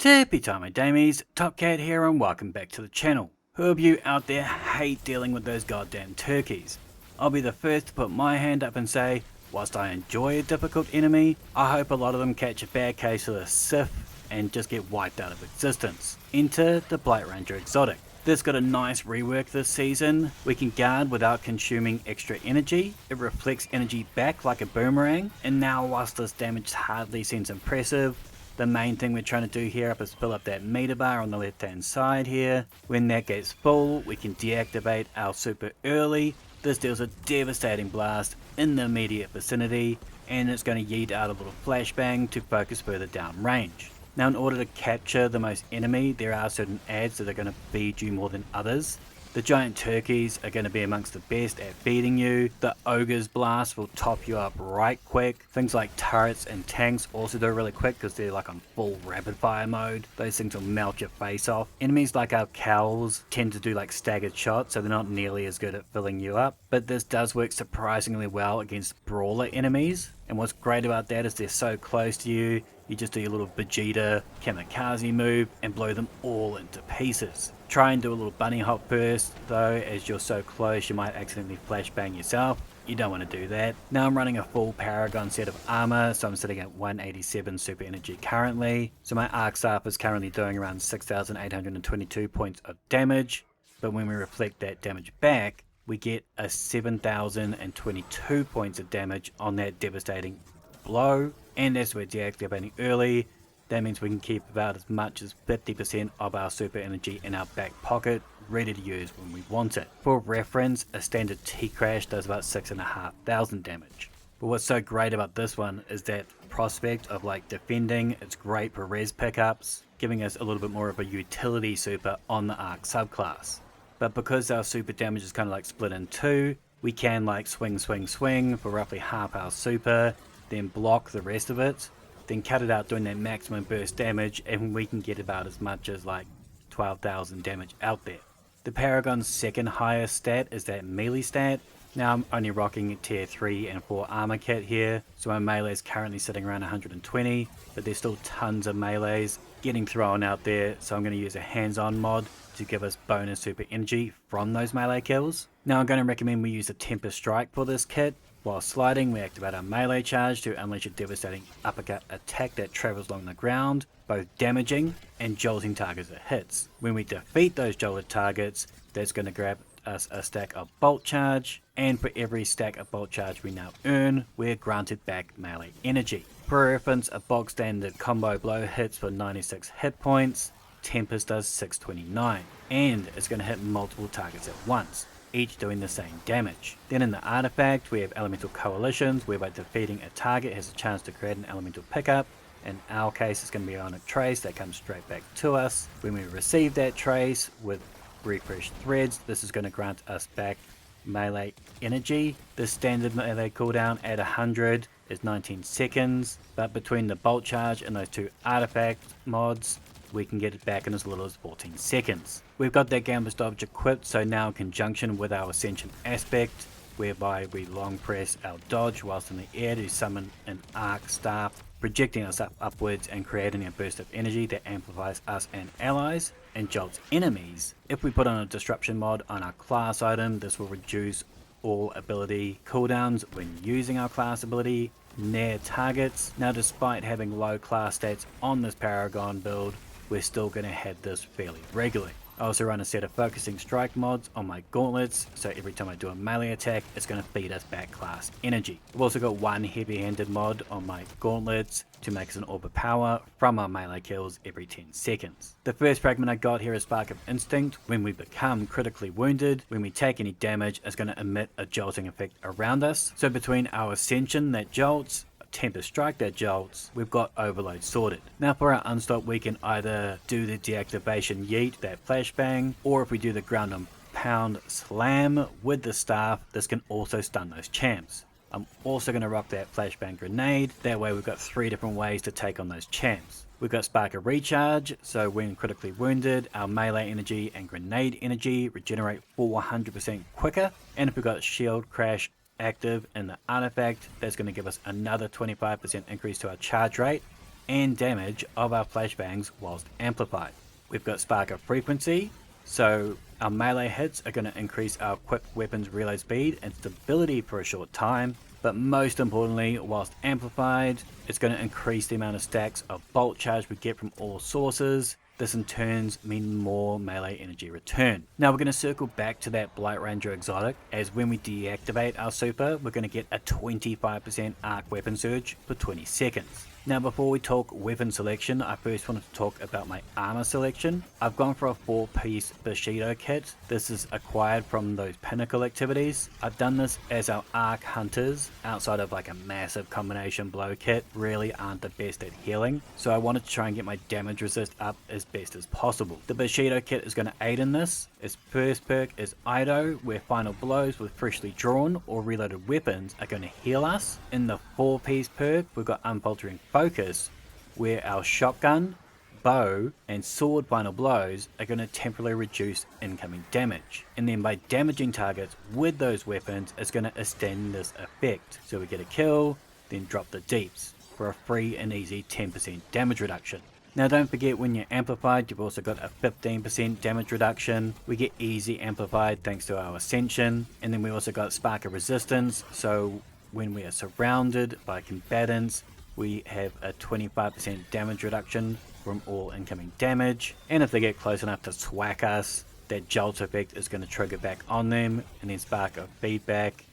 Tippy time my damies, Top Cat here and welcome back to the channel. Who of you out there hate dealing with those goddamn turkeys? I'll be the first to put my hand up and say, whilst I enjoy a difficult enemy, I hope a lot of them catch a bad case of the Sif and just get wiped out of existence. Enter the Blight Ranger exotic. This got a nice rework this season. We can guard without consuming extra energy, it reflects energy back like a boomerang, and now whilst this damage hardly seems impressive, the main thing we're trying to do here is fill up that meter bar on the left hand side here. When that gets full, we can deactivate our super early. This deals a devastating blast in the immediate vicinity, and it's going to yeet out a little flashbang to focus further down range. Now in order to capture the most enemy, there are certain ads that are going to feed you more than others. The giant turkeys are going to be amongst the best at feeding you. The ogre's blast will top you up right quick. Things like turrets and tanks also do really quick because they're like on full rapid fire mode. Those things will melt your face off. Enemies like our cows tend to do like staggered shots, so they're not nearly as good at filling you up. But this does work surprisingly well against brawler enemies. And what's great about that is they're so close to you. You just do your little Vegeta kamikaze move and blow them all into pieces. Try and do a little bunny hop first though, as you're so close you might accidentally flashbang yourself. You don't want to do that. Now I'm running a full Paragon set of armor, so I'm sitting at 187 super energy currently. So my arc staff is currently doing around 6,822 points of damage, but when we reflect that damage back, we get a 7,022 points of damage on that devastating blow. And as we're deactivating early, that means we can keep about as much as 50% of our super energy in our back pocket, ready to use when we want it. For reference, a standard T-Crash does about 6,500 damage. But what's so great about this one is that prospect of like defending, it's great for res pickups, giving us a little bit more of a utility super on the arc subclass. But because our super damage is kind of like split in two, we can like swing for roughly half our super, then block the rest of it, then cut it out doing that maximum burst damage, and we can get about as much as like 12,000 damage out there. The Paragon's second highest stat is that melee stat. Now I'm only rocking tier 3 and 4 armor kit here, so my melee is currently sitting around 120, but there's still tons of melees getting thrown out there, so I'm going to use a hands-on mod to give us bonus super energy from those melee kills. Now I'm going to recommend we use a Tempest Strike for this kit. While sliding, we activate our melee charge to unleash a devastating uppercut attack that travels along the ground, both damaging and jolting targets it hits. When we defeat those jolted targets, that's going to grab us a stack of bolt charge, and for every stack of bolt charge we now earn, we're granted back melee energy. For reference, a bog standard combo blow hits for 96 hit points, Tempest does 629, and it's going to hit multiple targets at once, each doing the same damage. Then in the artifact, we have elemental coalitions, whereby defeating a target has a chance to create an elemental pickup. In our case, it's going to be on a trace that comes straight back to us. When we receive that trace with refreshed threads, this is going to grant us back melee energy. The standard melee cooldown at 100 is 19 seconds, but between the bolt charge and those two artifact mods, we can get it back in as little as 14 seconds. We've got that Gambler's Dodge equipped, so now in conjunction with our Ascension aspect, whereby we long press our dodge whilst in the air to summon an arc staff, projecting us upwards and creating a burst of energy that amplifies us and allies and jolts enemies. If we put on a disruption mod on our class item, this will reduce all ability cooldowns when using our class ability near targets. Now despite having low class stats on this Paragon build, we're still going to hit this fairly regularly. I also run a set of focusing strike mods on my gauntlets, so every time I do a melee attack, it's going to feed us back class energy. I've also got one heavy-handed mod on my gauntlets to make us an orb of power from our melee kills every 10 seconds. The first fragment I got here is Spark of Instinct. When we become critically wounded, when we take any damage, it's going to emit a jolting effect around us. So between our Ascension that jolts, Tempest Strike that jolts, we've got Overload sorted. Now for our unstop, we can either do the deactivation yeet, that flashbang, or if we do the ground and pound slam with the staff, this can also stun those champs. I'm also going to rock that flashbang grenade, that way we've got 3 different ways to take on those champs. We've got Spark of Recharge, so when critically wounded, our melee energy and grenade energy regenerate 400% quicker, and if we've got Shield Crash active in the artifact, that's going to give us another 25% increase to our charge rate, and damage of our flashbangs whilst amplified. We've got Spark of Frequency, so our melee hits are going to increase our quick weapons reload speed and stability for a short time, but most importantly, whilst amplified, it's going to increase the amount of stacks of bolt charge we get from all sources. This in turn means more melee energy return. Now we're going to circle back to that Blight Ranger exotic, as when we deactivate our super, we're going to get a 25% arc weapon surge for 20 seconds. Now before we talk weapon selection, I first wanted to talk about my armor selection. I've gone for a 4-piece Bushido kit. This is acquired from those pinnacle activities. I've done this as our arc hunters, outside of like a massive combination blow kit, really aren't the best at healing. So I wanted to try and get my damage resist up as best as possible. The Bushido kit is going to aid in this. Its first perk is Ido, where final blows with freshly drawn or reloaded weapons are going to heal us. In the 4-piece perk, we've got Unfaltering Focus, where our shotgun, bow, and sword final blows are going to temporarily reduce incoming damage. And then by damaging targets with those weapons, it's going to extend this effect. So we get a kill, then drop the deeps for a free and easy 10% damage reduction. Now don't forget, when you're amplified, you've also got a 15% damage reduction. We get easy amplified thanks to our ascension, and then we also got Spark of Resistance, so when we are surrounded by combatants, we have a 25% damage reduction from all incoming damage, and if they get close enough to swack us, that jolt effect is going to trigger back on them, and then Spark of Feedback,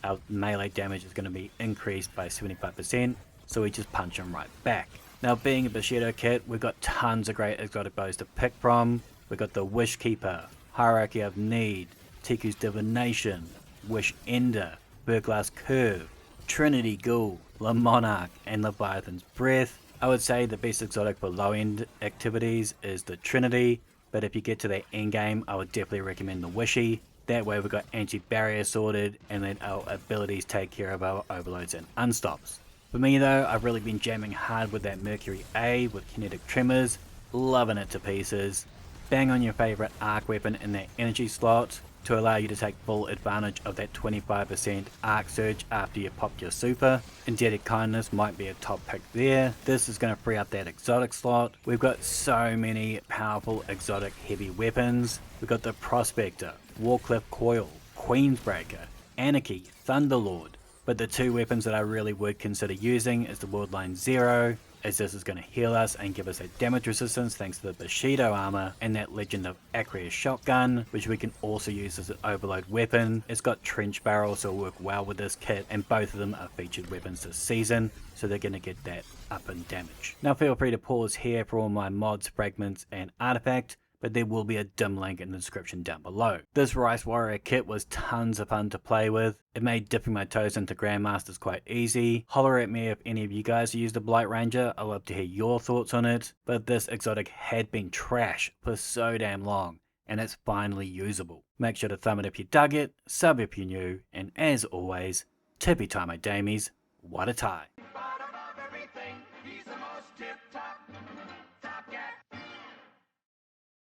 our melee damage is going to be increased by 75%, so we just punch them right back. Now being a Bushido kit, we've got tons of great exotic bows to pick from. We've got the Wish Keeper, Hierarchy of Need, Tiku's Divination, Wish Ender, Burglass Curve, Trinity Ghoul, La Monarch, and Leviathan's Breath. I would say the best exotic for low end activities is the Trinity, but if you get to that end game, I would definitely recommend the Wishy. That way we've got anti-barrier sorted, and then our abilities take care of our overloads and unstops. For me though, I've really been jamming hard with that Mercury A with kinetic tremors, loving it to pieces. Bang on your favourite arc weapon in that energy slot to allow you to take full advantage of that 25% arc surge after you pop your super. Indebted Kindness might be a top pick there. This is going to free up that exotic slot. We've got so many powerful exotic heavy weapons. We've got the Prospector, Warcliffe Coil, Queensbreaker, Anarchy, Thunderlord. But the two weapons that I really would consider using is the Worldline Zero, as this is going to heal us and give us a damage resistance thanks to the Bushido armor, and that Legend of Acreus shotgun, which we can also use as an overload weapon. It's got trench barrel, so it'll work well with this kit, and both of them are featured weapons this season, so they're going to get that up in damage. Now feel free to pause here for all my mods, fragments, and artifact, but there will be a dim link in the description down below. This Rice Warrior kit was tons of fun to play with. It made dipping my toes into Grandmasters quite easy. Holler at me if any of you guys used the Blight Ranger, I'd love to hear your thoughts on it. But this exotic had been trash for so damn long, and it's finally usable. Make sure to thumb it if you dug it, sub if you're new, and as always, tippy time my damies, what a tie.